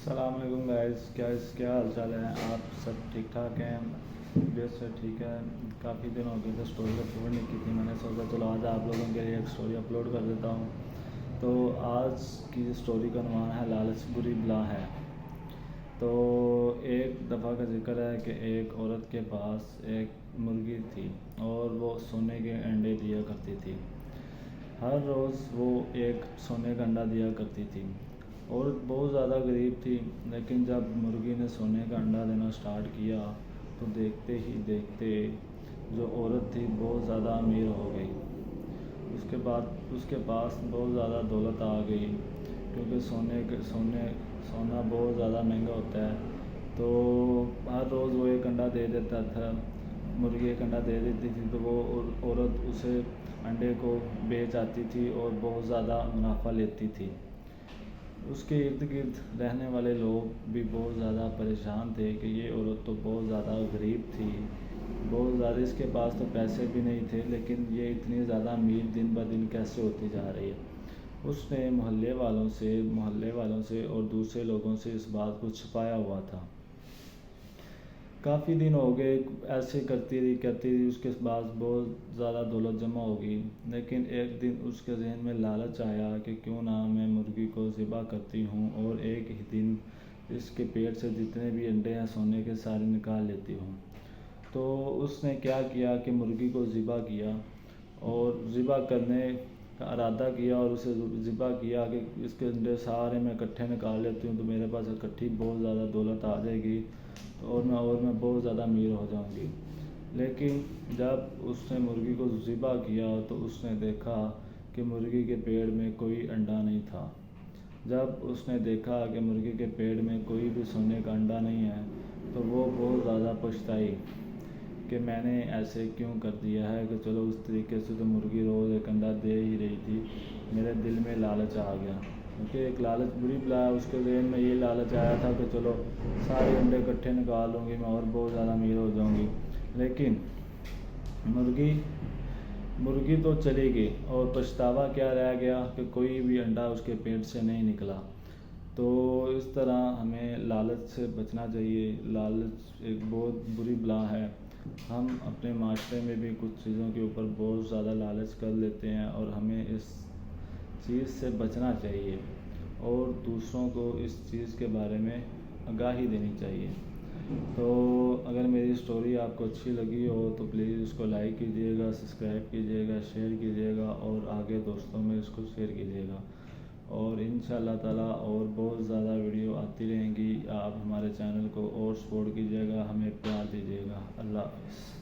السلام علیکم گائز، کیا حال چال ہے؟ آپ سب ٹھیک ٹھاک ہیں؟ طبیعت سے ٹھیک ہے؟ کافی دن ہو گئے تھے اسٹوری اپلوڈ نہیں کی تھی، میں نے سوچا چلو آج آپ لوگوں کے لیے ایک اسٹوری اپلوڈ کر دیتا ہوں۔ تو آج کی اسٹوری کا عنوان ہے لالچ بری بلا ہے۔ تو ایک دفعہ کا ذکر ہے کہ ایک عورت کے پاس ایک مرغی تھی اور وہ سونے کے انڈے دیا کرتی تھی۔ ہر روز وہ ایک سونے کا انڈا دیا کرتی تھی۔ عورت بہت زیادہ غریب تھی، لیکن جب مرغی نے سونے کا انڈا دینا سٹارٹ کیا تو دیکھتے ہی دیکھتے جو عورت تھی بہت زیادہ امیر ہو گئی۔ اس کے پاس بہت زیادہ دولت آ گئی، کیونکہ سونا بہت زیادہ مہنگا ہوتا ہے۔ تو ہر روز وہ ایک انڈا دے دیتا تھا، مرغی ایک انڈا دے دیتی تھی تو وہ عورت اسے انڈے کو بیچ آتی تھی اور بہت زیادہ منافع لیتی تھی۔ اس کے ارد گرد رہنے والے لوگ بھی بہت زیادہ پریشان تھے کہ یہ عورت تو بہت زیادہ غریب تھی، بہت زیادہ اس کے پاس تو پیسے بھی نہیں تھے، لیکن یہ اتنی زیادہ امیر دن بہ دن کیسے ہوتی جا رہی ہے۔ اس نے محلے والوں سے اور دوسرے لوگوں سے اس بات کو چھپایا ہوا تھا۔ کافی دن ہو گئے، ایسے کرتی رہی، اس کے بعد بہت زیادہ دولت جمع ہو گئی۔ لیکن ایک دن اس کے ذہن میں لالچ آیا کہ کیوں نہ میں مرغی کو ذبح کرتی ہوں اور ایک ہی دن اس کے پیٹ سے جتنے بھی انڈے ہیں سونے کے سارے نکال لیتی ہوں۔ تو اس نے کیا کیا کہ مرغی کو ذبح کیا اور ذبح کرنے کا ارادہ کیا اور اسے ذبح کیا کہ اس کے انڈے سارے میں اکٹھے نکال لیتی ہوں تو میرے پاس اکٹھی بہت زیادہ دولت آ جائے گی اور میں بہت زیادہ امیر ہو جاؤں گی۔ لیکن جب اس نے مرغی کو ذبح کیا تو اس نے دیکھا کہ مرغی کے پیٹ میں کوئی انڈا نہیں تھا۔ جب اس نے دیکھا کہ مرغی کے پیٹ میں کوئی بھی سونے کا انڈا نہیں ہے تو وہ بہت زیادہ پچھتائی کہ میں نے ایسے کیوں کر دیا ہے، کہ چلو اس طریقے سے تو مرغی روز ایک انڈا دے ہی رہی تھی، میرے دل میں لالچ آ گیا، کیونکہ ایک لالچ بری بلا ہے۔ اس کے ذہن میں یہ لالچ آیا تھا کہ چلو سارے انڈے اکٹھے نکال لوں گی میں اور بہت زیادہ امیر ہو جاؤں گی۔ لیکن مرغی تو چلی گئی اور پچھتاوا کیا رہ گیا کہ کوئی بھی انڈا اس کے پیٹ سے نہیں نکلا۔ تو اس طرح ہمیں لالچ سے بچنا چاہیے۔ لالچ ایک بہت بری بلا ہے۔ ہم اپنے معاشرے میں بھی کچھ چیزوں کے اوپر بہت زیادہ لالچ کر لیتے ہیں اور ہمیں اس چیز سے بچنا چاہیے اور دوسروں کو اس چیز کے بارے میں آگاہی دینی چاہیے۔ تو اگر میری اسٹوری آپ کو اچھی لگی ہو تو پلیز اس کو لائک کیجیے گا، سبسکرائب کیجیے گا، شیئر کیجیے گا اور آگے دوستوں میں اس کو شیئر کیجیے گا۔ اور انشاءاللہ تعالیٰ اور بہت زیادہ ویڈیو آتی رہیں گی۔ آپ ہمارے چینل کو اور سپورٹ کیجیے گا، ہمیں پیار دیجیے گا۔ اللہ حافظ۔